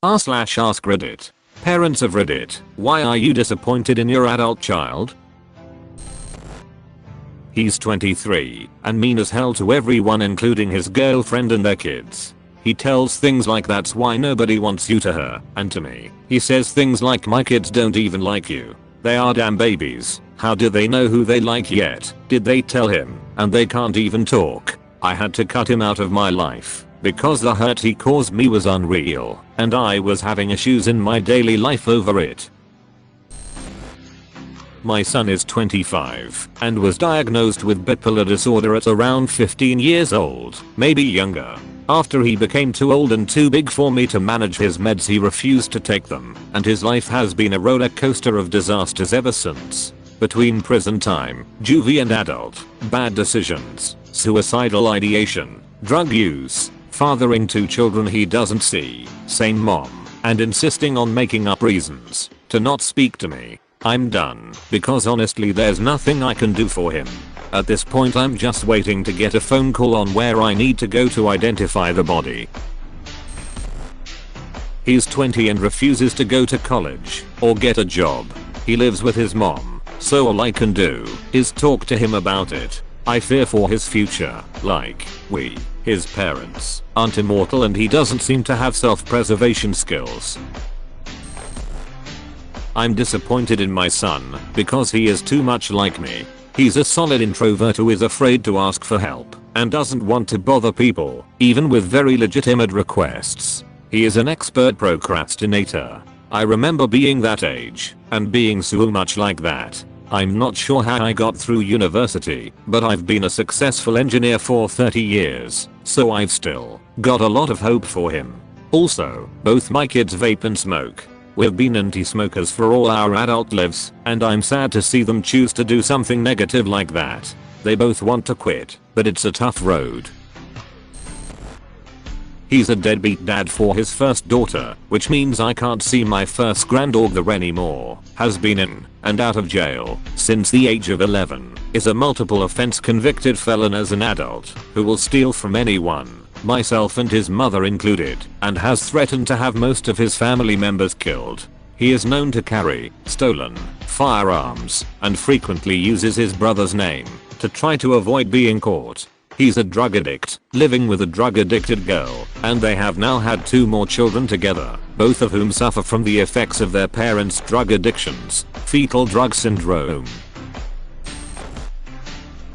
r/ask Reddit. Parents of Reddit, why are you disappointed in your adult child? He's 23 and mean as hell to everyone, including his girlfriend and their kids. He tells things like that's why nobody wants you to her, and to me, he says things like my kids don't even like you. They are damn babies. How do they know who they like yet? Did they tell him? And they can't even talk. I had to cut him out of my life because the hurt he caused me was unreal, and I was having issues in my daily life over it. My son is 25 and was diagnosed with bipolar disorder at around 15 years old, maybe younger. After he became too old and too big for me to manage his meds, he refused to take them, and his life has been a roller coaster of disasters ever since. Between prison time, juvie and adult, bad decisions, suicidal ideation, drug use, fathering 2 children he doesn't see, same mom, and insisting on making up reasons to not speak to me. I'm done, because honestly there's nothing I can do for him. At this point I'm just waiting to get a phone call on where I need to go to identify the body. He's 20 and refuses to go to college or get a job. He lives with his mom, so all I can do is talk to him about it. I fear for his future, like we, his parents, aren't immortal and he doesn't seem to have self-preservation skills. I'm disappointed in my son because he is too much like me. He's a solid introvert who is afraid to ask for help and doesn't want to bother people, even with very legitimate requests. He is an expert procrastinator. I remember being that age and being so much like that. I'm not sure how I got through university, but I've been a successful engineer for 30 years, so I've still got a lot of hope for him. Also, both my kids vape and smoke. We've been anti-smokers for all our adult lives, and I'm sad to see them choose to do something negative like that. They both want to quit, but it's a tough road. He's a deadbeat dad for his first daughter, which means I can't see my first granddaughter anymore. Has been in and out of jail since the age of 11. Is a multiple offense convicted felon as an adult who will steal from anyone, myself and his mother included, and has threatened to have most of his family members killed. He is known to carry stolen firearms and frequently uses his brother's name to try to avoid being caught. He's a drug addict, living with a drug addicted girl, and they have now had 2 more children together, both of whom suffer from the effects of their parents' drug addictions, fetal drug syndrome.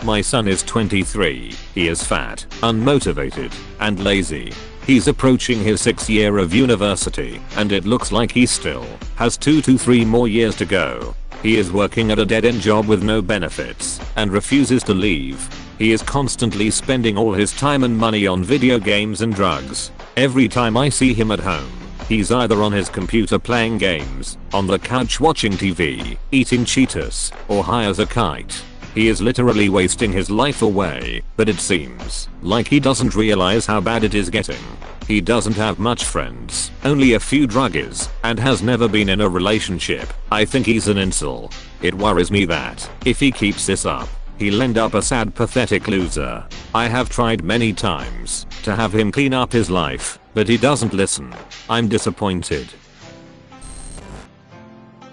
My son is 23, he is fat, unmotivated, and lazy. He's approaching his 6th year of university, and it looks like he still has 2 to 3 more years to go. He is working at a dead-end job with no benefits, and refuses to leave. He is constantly spending all his time and money on video games and drugs. Every time I see him at home, he's either on his computer playing games, on the couch watching TV, eating Cheetos, or high as a kite. He is literally wasting his life away, but it seems like he doesn't realize how bad it is getting. He doesn't have much friends, only a few druggies, and has never been in a relationship. I think he's an incel. It worries me that if he keeps this up, he'll end up a sad, pathetic loser. I have tried many times to have him clean up his life, but he doesn't listen. I'm disappointed.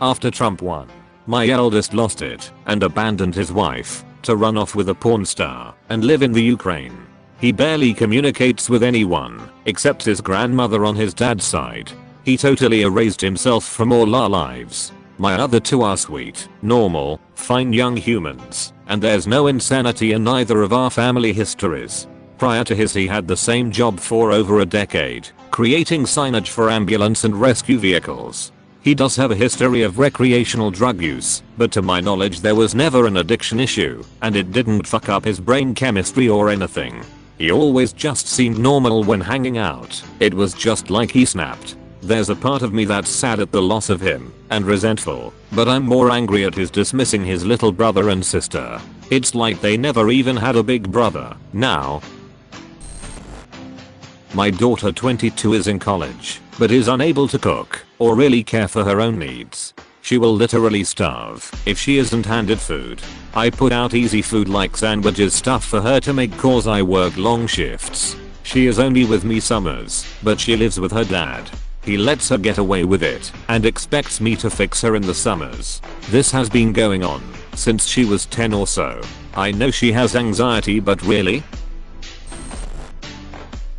After Trump won, my eldest lost it and abandoned his wife to run off with a porn star and live in the Ukraine. He barely communicates with anyone except his grandmother on his dad's side. He totally erased himself from all our lives. My other 2 are sweet, normal, fine young humans, and there's no insanity in either of our family histories. Prior to his, he had the same job for over a decade, creating signage for ambulance and rescue vehicles. He does have a history of recreational drug use, but to my knowledge there was never an addiction issue, and it didn't fuck up his brain chemistry or anything. He always just seemed normal when hanging out. It was just like he snapped. There's a part of me that's sad at the loss of him, and resentful, but I'm more angry at his dismissing his little brother and sister. It's like they never even had a big brother. Now, my daughter 22 is in college, but is unable to cook or really care for her own needs. She will literally starve if she isn't handed food. I put out easy food like sandwiches stuff for her to make cause I work long shifts. She is only with me summers, but she lives with her dad. He lets her get away with it and expects me to fix her in the summers. This has been going on since she was 10 or so. I know she has anxiety, but really?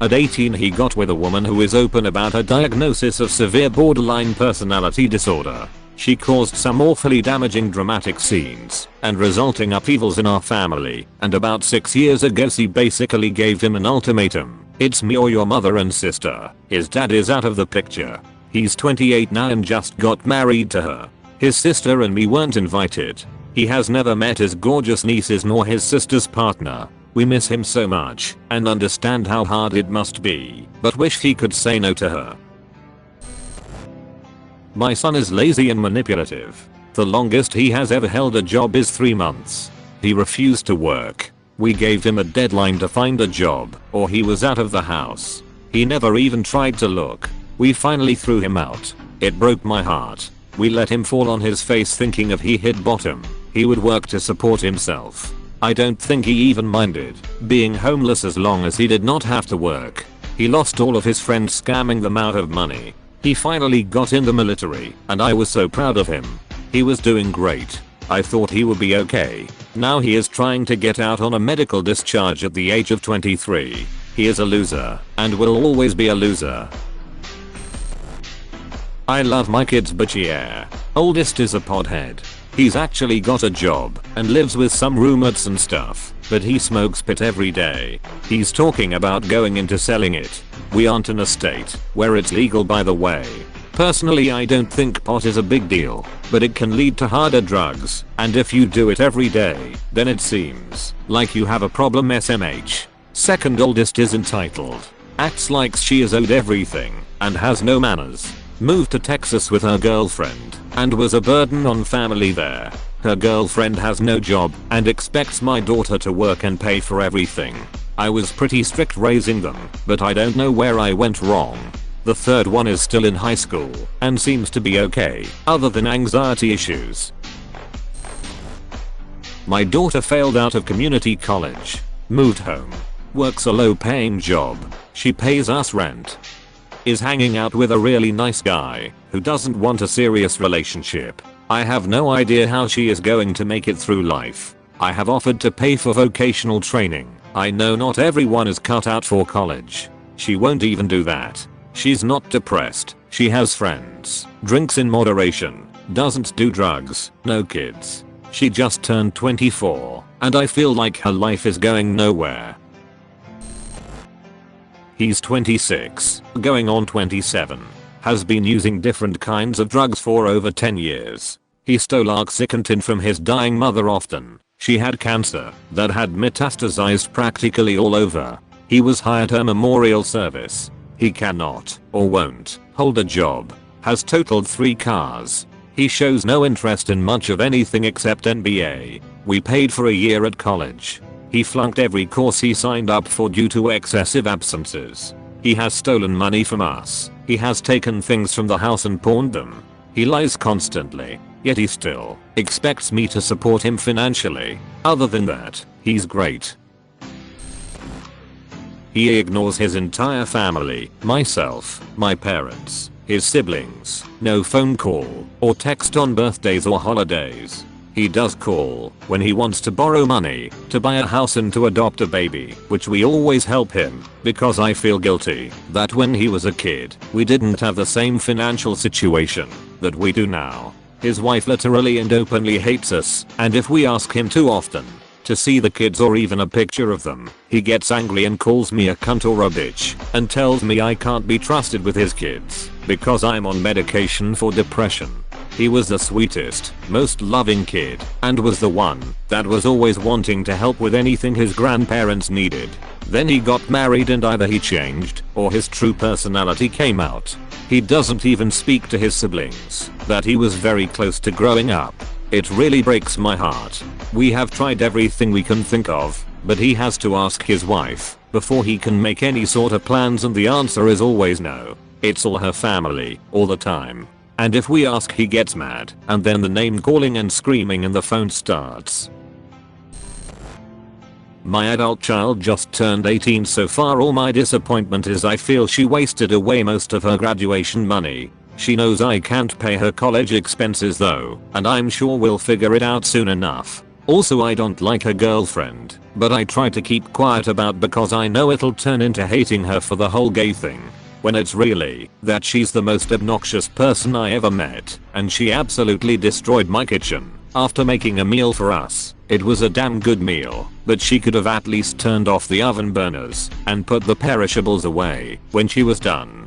At 18 he got with a woman who is open about her diagnosis of severe borderline personality disorder. She caused some awfully damaging dramatic scenes and resulting upheavals in our family, and about 6 years ago she basically gave him an ultimatum. It's me or your mother and sister. His dad is out of the picture. He's 28 now and just got married to her. His sister and me weren't invited. He has never met his gorgeous nieces nor his sister's partner. We miss him so much and understand how hard it must be, but wish he could say no to her. My son is lazy and manipulative. The longest he has ever held a job is 3 months. He refused to work. We gave him a deadline to find a job or he was out of the house. He never even tried to look. We finally threw him out. It broke my heart. We let him fall on his face thinking if he hit bottom, he would work to support himself. I don't think he even minded being homeless as long as he did not have to work. He lost all of his friends scamming them out of money. He finally got in the military and I was so proud of him. He was doing great. I thought he would be okay. Now he is trying to get out on a medical discharge at the age of 23. He is a loser and will always be a loser. I love my kids, but yeah. Oldest is a pothead. He's actually got a job and lives with some roommates and stuff, but he smokes pot every day. He's talking about going into selling it. We aren't in a state where it's legal, by the way. Personally, I don't think pot is a big deal, but it can lead to harder drugs, and if you do it every day, then it seems like you have a problem. SMH. Second oldest is entitled. Acts like she is owed everything and has no manners. Moved to Texas with her girlfriend and was a burden on family there. Her girlfriend has no job and expects my daughter to work and pay for everything. I was pretty strict raising them, but I don't know where I went wrong. The third one is still in high school and seems to be okay, other than anxiety issues. My daughter failed out of community college, moved home, works a low-paying job. She pays us rent. Is hanging out with a really nice guy who doesn't want a serious relationship. I have no idea how she is going to make it through life. I have offered to pay for vocational training. I know not everyone is cut out for college. She won't even do that. She's not depressed. She has friends, drinks in moderation, doesn't do drugs, no kids. She just turned 24 and I feel like her life is going nowhere. He's 26, going on 27. Has been using different kinds of drugs for over 10 years. He stole oxycontin from his dying mother often. She had cancer that had metastasized practically all over. He was hired her memorial service. He cannot, or won't, hold a job. Has totaled 3 cars. He shows no interest in much of anything except NBA. We paid for a year at college. He flunked every course he signed up for due to excessive absences. He has stolen money from us. He has taken things from the house and pawned them. He lies constantly, yet he still expects me to support him financially. Other than that, he's great. He ignores his entire family, myself, my parents, his siblings, no phone call or text on birthdays or holidays. He does call when he wants to borrow money to buy a house and to adopt a baby, which we always help him because I feel guilty that when he was a kid we didn't have the same financial situation that we do now. His wife literally and openly hates us, and if we ask him too often to see the kids or even a picture of them, he gets angry and calls me a cunt or a bitch and tells me I can't be trusted with his kids because I'm on medication for depression. He was the sweetest, most loving kid, and was the one that was always wanting to help with anything his grandparents needed. Then he got married and either he changed or his true personality came out. He doesn't even speak to his siblings that he was very close to growing up. It really breaks my heart. We have tried everything we can think of, but he has to ask his wife before he can make any sort of plans, and the answer is always no. It's all her family, all the time. And if we ask, he gets mad, and then the name calling and screaming and the phone starts. My adult child just turned 18, so far all my disappointment is I feel she wasted away most of her graduation money. She knows I can't pay her college expenses though, and I'm sure we'll figure it out soon enough. Also, I don't like her girlfriend, but I try to keep quiet about because I know it'll turn into hating her for the whole gay thing. When it's really that she's the most obnoxious person I ever met, and she absolutely destroyed my kitchen after making a meal for us. It was a damn good meal, but she could have at least turned off the oven burners and put the perishables away when she was done.